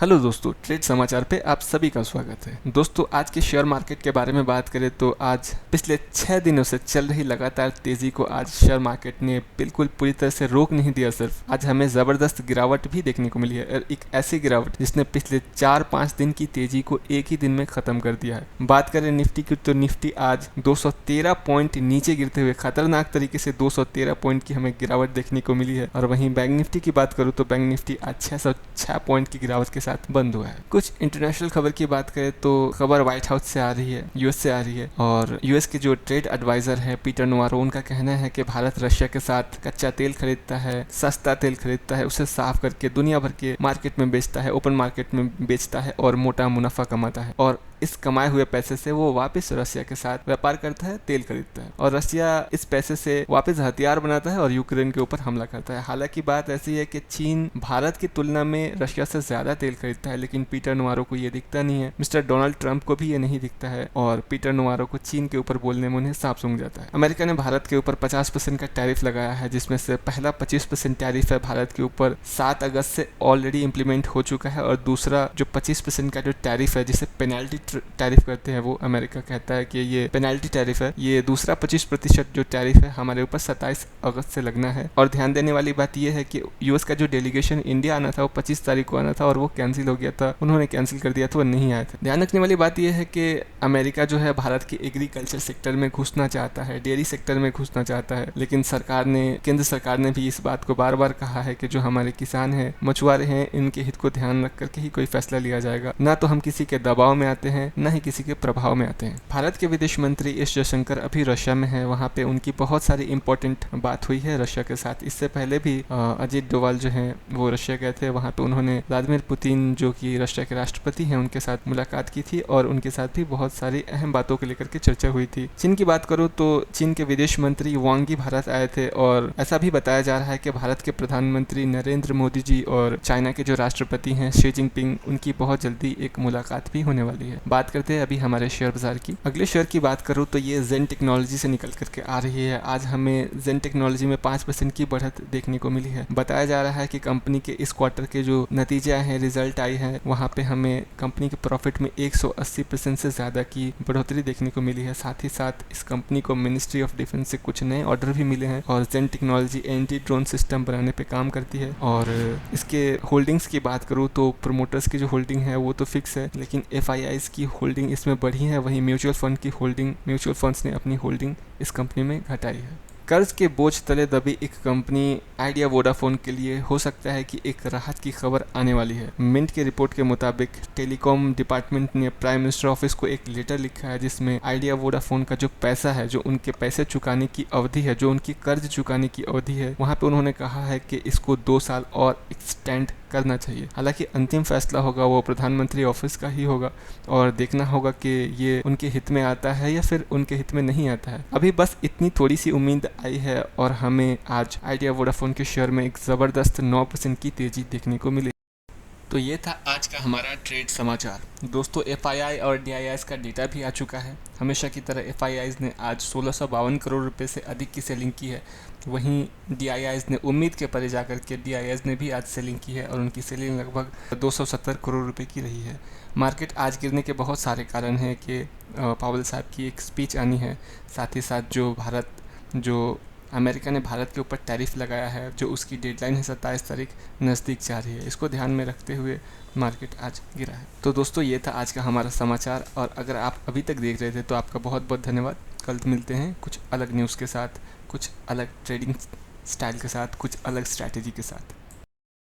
Hello दोस्तों, trade समाचार पे आप सभी का स्वागत है। दोस्तों, आज के शेयर मार्केट के बारे में बात करें तो आज पिछले 6 दिनों से चल रही लगातार तेजी को आज शेयर मार्केट ने बिल्कुल पूरी तरह से रोक नहीं दिया। सिर्फ आज हमें जबरदस्त गिरावट भी देखने को मिली है, और एक ऐसी गिरावट जिसने पिछले 4-5 दिन की तेजी को एक ही दिन में खत्म कर दिया है। बात करें निफ्टी की तो निफ्टी आज 213 पॉइंट नीचे गिरते हुए खतरनाक तरीके से 213 पॉइंट की हमें गिरावट देखने को मिली है। और वहीं बैंक निफ्टी की बात करूँ तो बैंक निफ्टी आज 606 पॉइंट की गिरावट के साथ बंद हुआ है। कुछ इंटरनेशनल खबर की बात करें तो खबर व्हाइट हाउस से आ रही है, यूएस से आ रही है, और यूएस के जो ट्रेड एडवाइजर है पीटर नवारो, उनका कहना है कि भारत रशिया के साथ कच्चा तेल खरीदता है, सस्ता तेल खरीदता है, उसे साफ करके दुनिया भर के मार्केट में बेचता है, ओपन मार्केट में बेचता है और मोटा मुनाफा कमाता है, और इस कमाए हुए पैसे से वो वापस रशिया के साथ व्यापार करता है, तेल खरीदता है, और रशिया इस पैसे से वापस हथियार बनाता है और यूक्रेन के ऊपर हमला करता है। हालांकि बात ऐसी है कि चीन भारत की तुलना में रशिया से ज्यादा तेल खरीदता है, लेकिन पीटर नवारो को ये दिखता नहीं है। मिस्टर डोनाल्ड ट्रंप को भी ये नहीं दिखता है, और पीटर नवारो को चीन के ऊपर बोलने में उन्हें सांप सूंघ जाता है। अमेरिका ने भारत के ऊपर 50% का टैरिफ लगाया है, जिसमें से पहला 25% टैरिफ है भारत के ऊपर 7 अगस्त से ऑलरेडी इंप्लीमेंट हो चुका है, और दूसरा जो 25% का जो टैरिफ है, जिसे पेनल्टी टैरिफ करते हैं, वो अमेरिका कहता है कि ये पेनल्टी टैरिफ है। ये दूसरा 25% जो टैरिफ है हमारे ऊपर 27 अगस्त से लगना है। और ध्यान देने वाली बात यह है कि यूएस का जो डेलीगेशन इंडिया आना था वो 25 तारीख को आना था, और वो कैंसिल हो गया था, उन्होंने कैंसिल कर दिया था, वो नहीं आए थे। ध्यान रखने वाली बात यह है कि अमेरिका जो है भारत के एग्रीकल्चर सेक्टर में घुसना चाहता है, डेयरी सेक्टर में घुसना चाहता है, लेकिन केंद्र सरकार ने भी इस बात को बार बार कहा है कि जो हमारे किसान हैं, मछुआरे हैं, इनके हित को ध्यान रख करके ही कोई फैसला लिया जाएगा। ना तो हम किसी के दबाव में आते हैं, ना ही किसी के प्रभाव में आते हैं। भारत के विदेश मंत्री एस जयशंकर अभी रशिया में है, वहाँ पे उनकी बहुत सारी इंपॉर्टेंट बात हुई है रशिया के साथ। इससे पहले भी अजीत डोवाल जो हैं वो रशिया गए थे, वहाँ पे उन्होंने व्लादिमीर पुतिन जो कि रशिया के राष्ट्रपति हैं उनके साथ मुलाकात की थी, और उनके साथ भी बहुत सारी अहम बातों को लेकर के चर्चा हुई थी। चीन की बात करूँ तो चीन के विदेश मंत्री वांग ही भारत आए थे, और ऐसा भी बताया जा रहा है कि भारत के प्रधानमंत्री नरेंद्र मोदी जी और चाइना के जो राष्ट्रपति हैं शी जिनपिंग, उनकी बहुत जल्दी एक मुलाकात भी होने वाली है। बात करते हैं अभी हमारे शेयर बाजार की। अगले शेयर की बात करूँ तो ये जेन टेक्नोलॉजी से निकल करके आ रही है। आज हमें जेन टेक्नोलॉजी में 5% की बढ़त देखने को मिली है। बताया जा रहा है कि कंपनी के इस क्वार्टर के जो नतीजे आए हैं, रिजल्ट आई है, वहाँ पे हमें कंपनी के प्रॉफिट में 180% से ज़्यादा की बढ़ोतरी देखने को मिली है। साथ ही साथ इस कंपनी को मिनिस्ट्री ऑफ डिफेंस से कुछ नए ऑर्डर भी मिले हैं, और जेन टेक्नोलॉजी एंटी ड्रोन सिस्टम बनाने पे काम करती है। और इसके होल्डिंग्स की बात करूँ तो प्रोमोटर्स की जो होल्डिंग है वो तो फिक्स है, लेकिन FIIs की होल्डिंग इसमें बढ़ी है। वहीं म्यूचुअल फंड्स ने अपनी होल्डिंग इस कंपनी में घटाई है। कर्ज के बोझ तले दबी एक कंपनी आइडिया वोडाफोन के लिए हो सकता है कि एक राहत की खबर आने वाली है। मिंट के रिपोर्ट के मुताबिक टेलीकॉम डिपार्टमेंट ने प्राइम मिनिस्टर ऑफिस को एक लेटर लिखा है, जिसमें आइडिया वोडाफोन का जो पैसा है, जो उनके पैसे चुकाने की अवधि है, जो उनकी कर्ज चुकाने की अवधि है, वहाँ पे उन्होंने कहा है कि इसको 2 साल और एक्सटेंड करना चाहिए। हालांकि अंतिम फैसला होगा वो प्रधानमंत्री ऑफिस का ही होगा, और देखना होगा कि ये उनके हित में आता है या फिर उनके हित में नहीं आता है। अभी बस इतनी थोड़ी सी उम्मीद आई है, और हमें आज आइडिया वोडाफोन के शेयर में एक ज़बरदस्त 9% की तेजी देखने को मिली। तो ये था आज का हमारा ट्रेड समाचार। दोस्तों, FII और DIIs का डेटा भी आ चुका है। हमेशा की तरह FIIs ने आज 1652 करोड़ रुपए से अधिक की सेलिंग की है। वहीं DIIs ने उम्मीद के परे जाकर के DIIs ने भी आज सेलिंग की है, और उनकी सेलिंग लगभग 270 करोड़ रुपए की रही है। मार्केट आज गिरने के बहुत सारे कारण हैं कि पावेल साहब की एक स्पीच आनी है, साथ ही साथ जो अमेरिका ने भारत के ऊपर टैरिफ लगाया है, जो उसकी डेडलाइन है 27 तारीख नज़दीक जा रही है, इसको ध्यान में रखते हुए मार्केट आज गिरा है। तो दोस्तों, ये था आज का हमारा समाचार, और अगर आप अभी तक देख रहे थे तो आपका बहुत बहुत धन्यवाद। कल मिलते हैं कुछ अलग न्यूज़ के साथ, कुछ अलग ट्रेडिंग स्टाइल के साथ, कुछ अलग स्ट्रैटेजी के साथ।